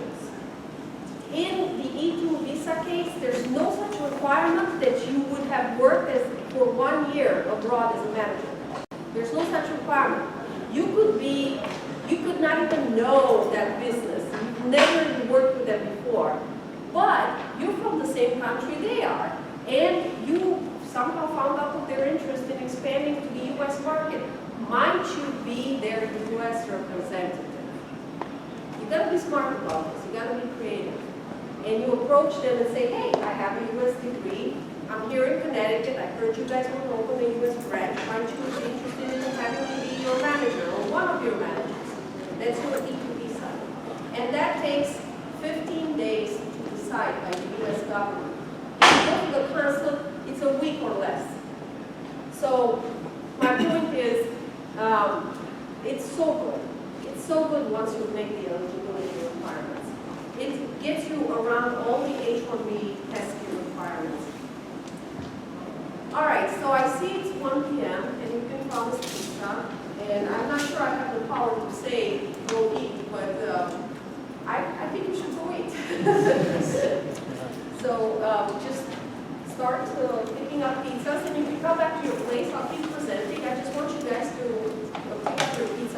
In the E2 visa case, there's no such requirement that you would have worked for 1 year abroad as a manager. There's no such requirement. You could not even know that business. You've never even worked with them before. But you're from the same country they are. And you somehow found out that they're interested in expanding to the U.S. market. Might you be their U.S. representative? You gotta be smart about this. You gotta be creative. And you approach them and say, hey, I have a U.S. degree. I'm here in Connecticut. I heard you guys want to open a U.S. branch. Might you be interested in having me be your manager or one of your managers? That's your E2 visa. And that takes 15 days to decide by the U.S. government. If you go to the consulate, it's a week or less. So my point is, it's so good. It's so good once you make the eligibility requirements. It gets you around all the H-1B testing requirements. All right, so I see it's 1 p.m. and you can promise pizza. And I'm not sure I have the power to say go eat, but I think you should go eat. So just start picking up pizzas, and if you come back to your place, I'll keep presenting. I just want you guys to pick up your pizza.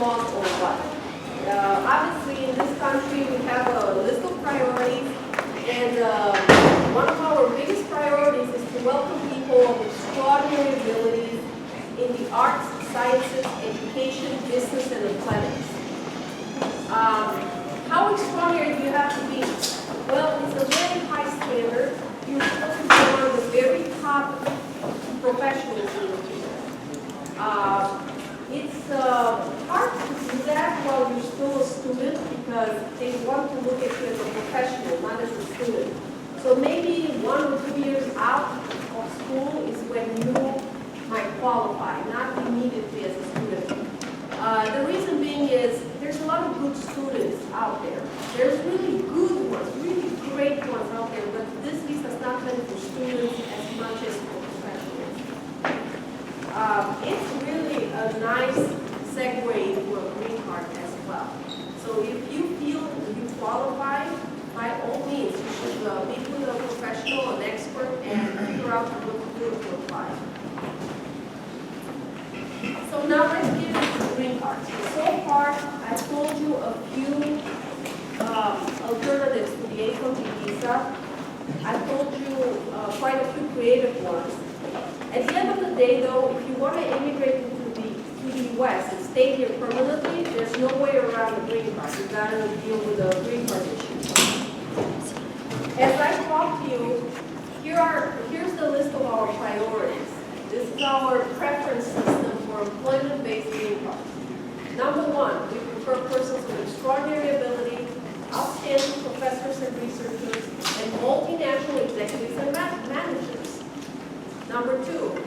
laws or what. Obviously, in this country, we have a list of priorities, and one of our biggest priorities is to welcome people of extraordinary abilities in the arts, sciences, education, business, and athletics. How extraordinary do you have to be? Well, it's a very high standard. You're supposed to be one of the very top professionals in the field. It's hard to do that while you're still a student because they want to look at you as a professional, not as a student. So maybe 1 or 2 years out of school is when you might qualify, not immediately as a student. The reason being is there's a lot of good students out there. There's really good ones, really great ones out there, but this list has not been for students as much as for professionals. It's really a nice segue into a green card as well. So if you feel you qualify, by all means, you should meet with a professional, an expert, and figure out what to do to apply. So now let's get into the green card. So far, I told you a few alternatives to the H-1B visa. I told you quite a few creative ones. At the end of the day, though, if you want to immigrate to the U.S. and stay here permanently, there's no way around the green card. You've got to deal with the green card issue. As I talk to you, here's the list of our priorities. This is our preference system for employment-based green cards. Number 1, we prefer persons with extraordinary ability, outstanding professors and researchers, and multinational executives and managers. Number 2,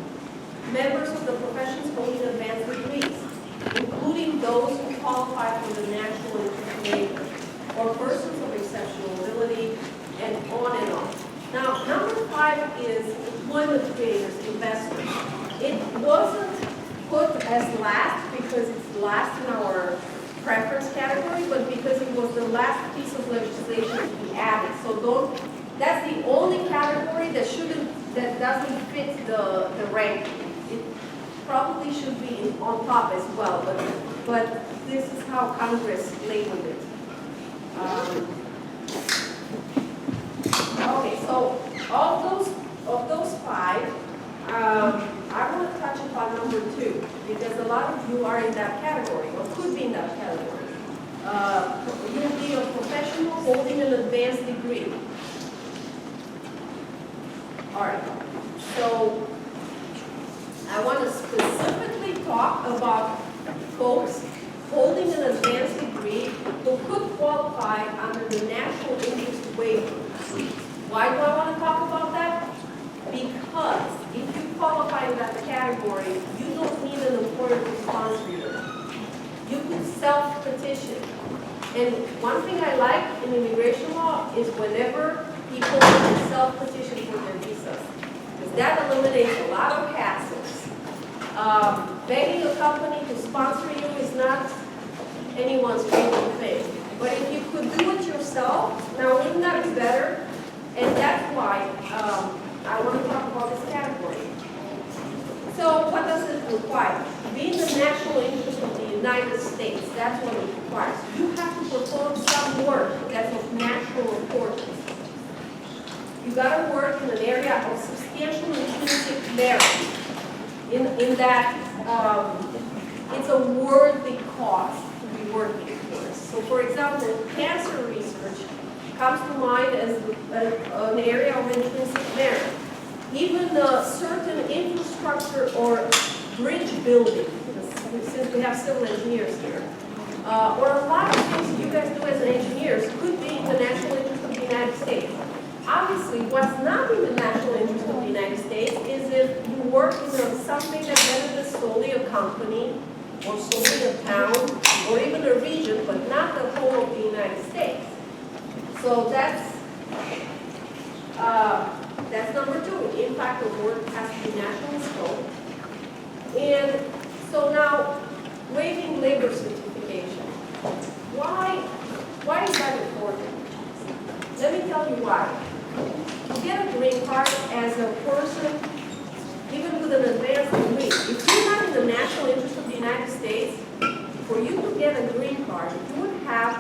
members of the professions holding advanced degrees, including those who qualify for the national interest waiver, or persons of exceptional ability, and on and on. Now, number 5 is employment creators, investors. It wasn't put as last because it's last in our preference category, but because it was the last piece of legislation we added. So that's the only category that doesn't fit the ranking. It probably should be on top as well, but this is how Congress labeled it. Okay, so of those 5, I want to touch upon number 2 because a lot of you are in that category or could be in that category. You'll be a professional holding an advanced degree. All right, so I want to specifically talk about folks holding an advanced degree who could qualify under the national interest waiver. Why do I want to talk about that? Because if you qualify in that category, you don't need an employer to sponsor you. You can self-petition. And one thing I like in immigration law is whenever people can self-petition for their visas, because that eliminates a lot of hassles. Begging a company to sponsor you is not anyone's favorite thing. But if you could do it yourself, now wouldn't that be better? And that's why I want to talk about this category. So what does it require? Be in the national interest of the United States. That's what it requires. You have to perform some work that's of national importance. You got to work in an area of substantial intrinsic merit. In that it's a worthy cause to be working towards. So for example, cancer research comes to mind as an area of intrinsic merit. Even certain infrastructure or bridge building, since we have civil engineers here, or a lot of things you guys do as engineers could be in the national interest of the United States. Obviously, what's not in the national interest of the United States is if you work in something that benefits solely a company, or solely a town, or even a region, but not the whole of the United States. So that's number 2. Impact of work has to be national scope. And so now, waiving labor certification. Why is that important? Let me tell you why. You get a green card as a person, even with an advanced degree. If you're not in the national interest of the United States, for you to a green card, you would have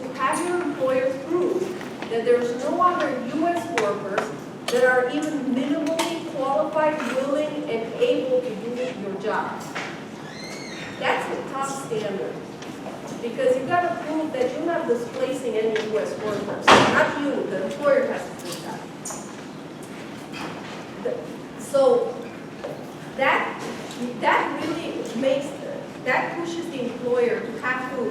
to have your employer prove that there's no other U.S. workers that are even minimally qualified, willing, and able to do your job. That's the top standard. Because you've got to prove that you're not displacing any U.S. workers. Not you, the employer has to do that. So that really that pushes the employer to have to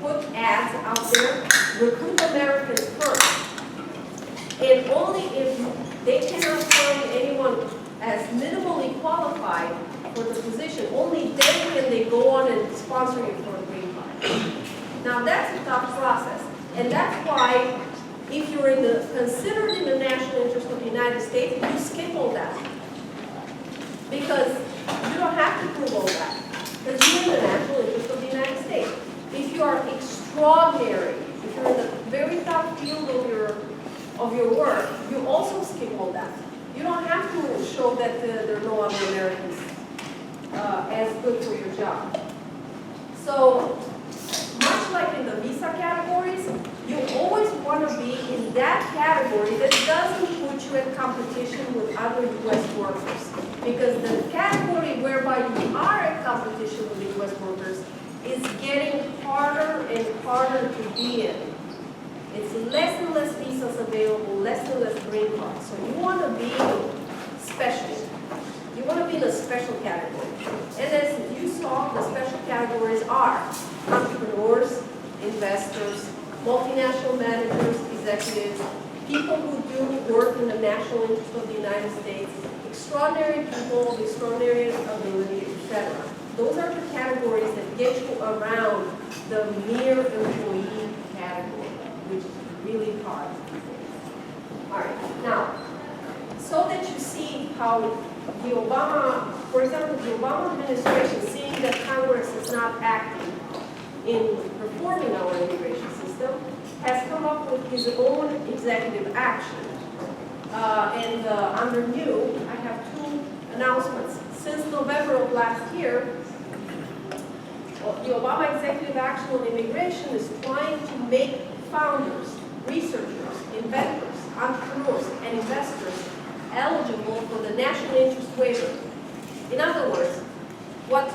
put ads out there, recruit Americans first. And only if they cannot find anyone as minimally qualified for the position, only then can they go on and sponsor you for a green card. Now that's a tough process. And that's why if you're considered in the national interest of the United States, you skip all that. Because you don't have to prove all that. Because you're in the national interest of the United States. If you are extraordinary, if you're in the very top field of your work, you also skip all that. You don't have to show that there are no other Americans as good for your job. So, much like in the visa categories, you always want to be in that category that doesn't put you in competition with other U.S. workers. Because the category whereby you are in competition with the U.S. workers is getting harder and harder to be in. It's less and less visas available, less and less green cards. So you want to be special. You want to be in a special category. And as you saw, the special categories are entrepreneurs, investors, multinational managers, executives, people who do work in the national interest of the United States, extraordinary people, extraordinary ability, etc. Those are the categories that get you around the mere employee category, which is really hard. All right, now, so that you see how the Obama, for example, the Obama administration, seeing that Congress is not acting in reforming our immigration system, has come up with his own executive action. Under new, I have two announcements. Since November of last year, the Obama executive action on immigration is trying to make founders, researchers, inventors, entrepreneurs, and investors eligible for the national interest waiver. In other words, what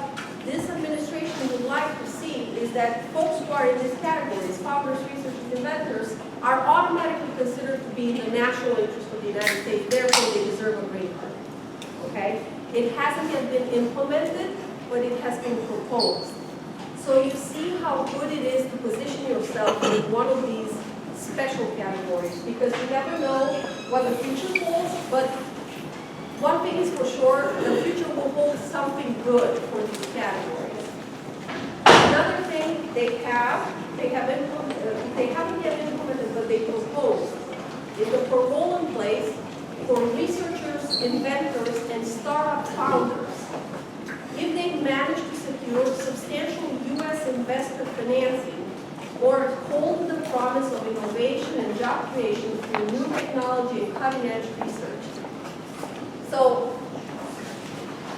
this administration would like to see is that folks who are in these categories, founders, researchers, inventors, are automatically considered to be in the national interest of the United States, therefore they deserve a green card. Okay? It hasn't yet been implemented, but it has been proposed. So you see how good it is to position yourself in one of these special categories, because you never know what the future holds, but one thing is for sure, the future will hold something good for these categories. Another thing they haven't yet implemented, but they proposed, is a parole in place for researchers, inventors, and startup founders. If they manage to secure substantial U.S. investor financing or hold the promise of innovation and job creation through new technology and cutting-edge research. So,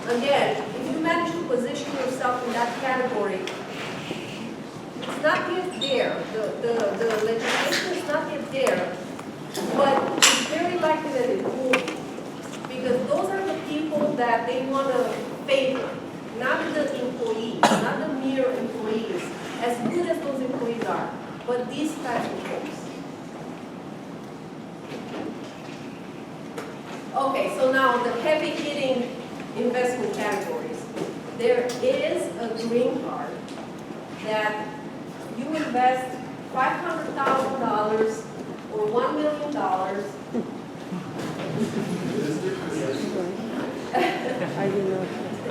again, if you manage to position yourself in that category, it's not yet there. The legislation is not yet there, but it's very likely that it will be. Because those are the people that they want to favor, not the employees, not the mere employees, as good as those employees are, but these types of folks. Okay, so now the heavy-hitting investment categories. There is a green card that you invest $500,000 or $1 million.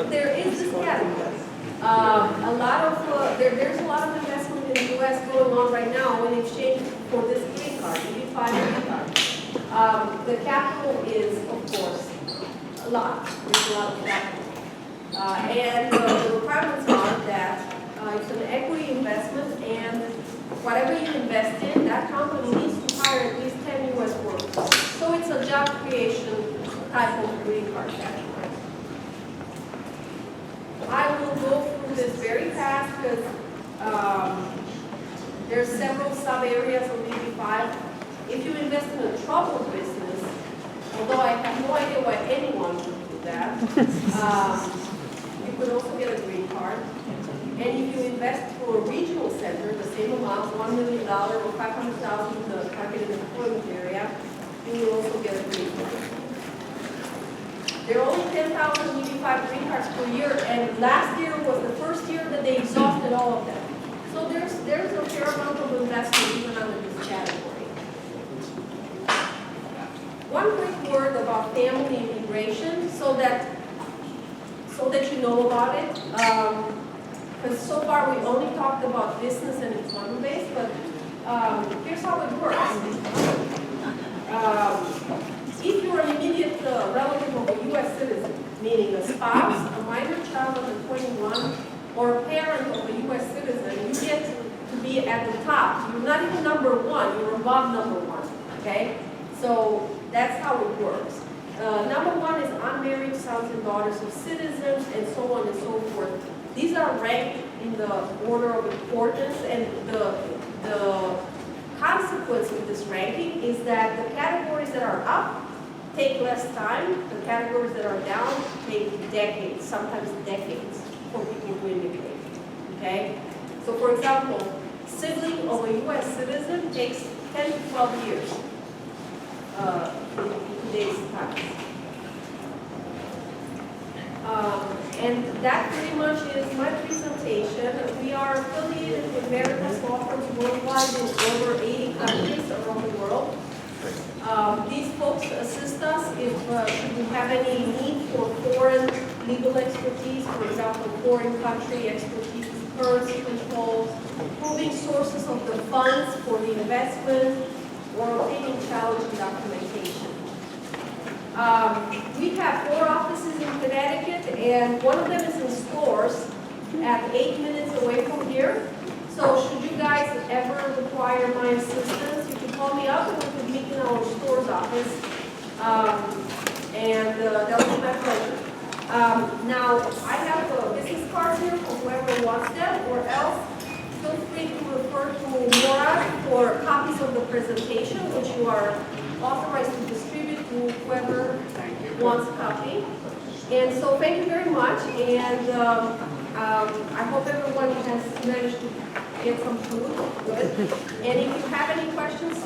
There is this category. There's a lot of investment in the U.S. going on right now in exchange for this green card, EB-5 green card. The capital is, of course, a lot. There's a lot of capital. And the requirements are that it's an equity investment, and whatever you invest in, that company needs to hire at least 10 U.S. workers. So it's a job creation type of green card category. I will go through this very fast because There's several sub-areas of EB5. If you invest in a troubled business, although I have no idea why anyone would do that, you could also get a green card. And if you invest through a regional center, the same amount, $1 million or $500,000 in the targeted employment area, you will also get a green card. There are only 10,000 EB5 green cards per year, and last year was the first year that they exhausted all of them. So there's a fair amount of investment even under this category. One quick word about family immigration, so that you know about it. Because so far we only talked about business and employment base, but here's how it works. If you're an immediate relative of a U.S. citizen, meaning a spouse, a minor child under 21, or a parent of a U.S. citizen, you get to be at the top. You're not even number one, you're above number one, okay? So that's how it works. Number one is unmarried sons and daughters of citizens, and so on and so forth. These are ranked in the order of importance, and the consequence of this ranking is that the categories that are up take less time, the categories that are down take decades, sometimes decades, for people to immigrate, okay? So for example, sibling of a U.S. citizen takes 10 to 12 years in today's times. And that pretty much is my presentation. We are affiliated with Veritas law firms worldwide in over 80 countries around the world. These folks assist us if we have any need for foreign legal expertise, for example, foreign country expertise, currency controls, proving sources of the funds for the investment, or obtaining challenging documentation. We have 4 offices in Connecticut, and one of them is in Stores at 8 minutes away from here. So should you guys ever require my assistance, you can call me up and we can meet in our Stores office. That will be my pleasure. Now, I have business cards here for whoever wants them, or else feel free to refer to Laura for copies of the presentation, which you are authorized to distribute to whoever wants a copy. And so thank you very much, and I hope everyone has managed to get some food. Good. And if you have any questions,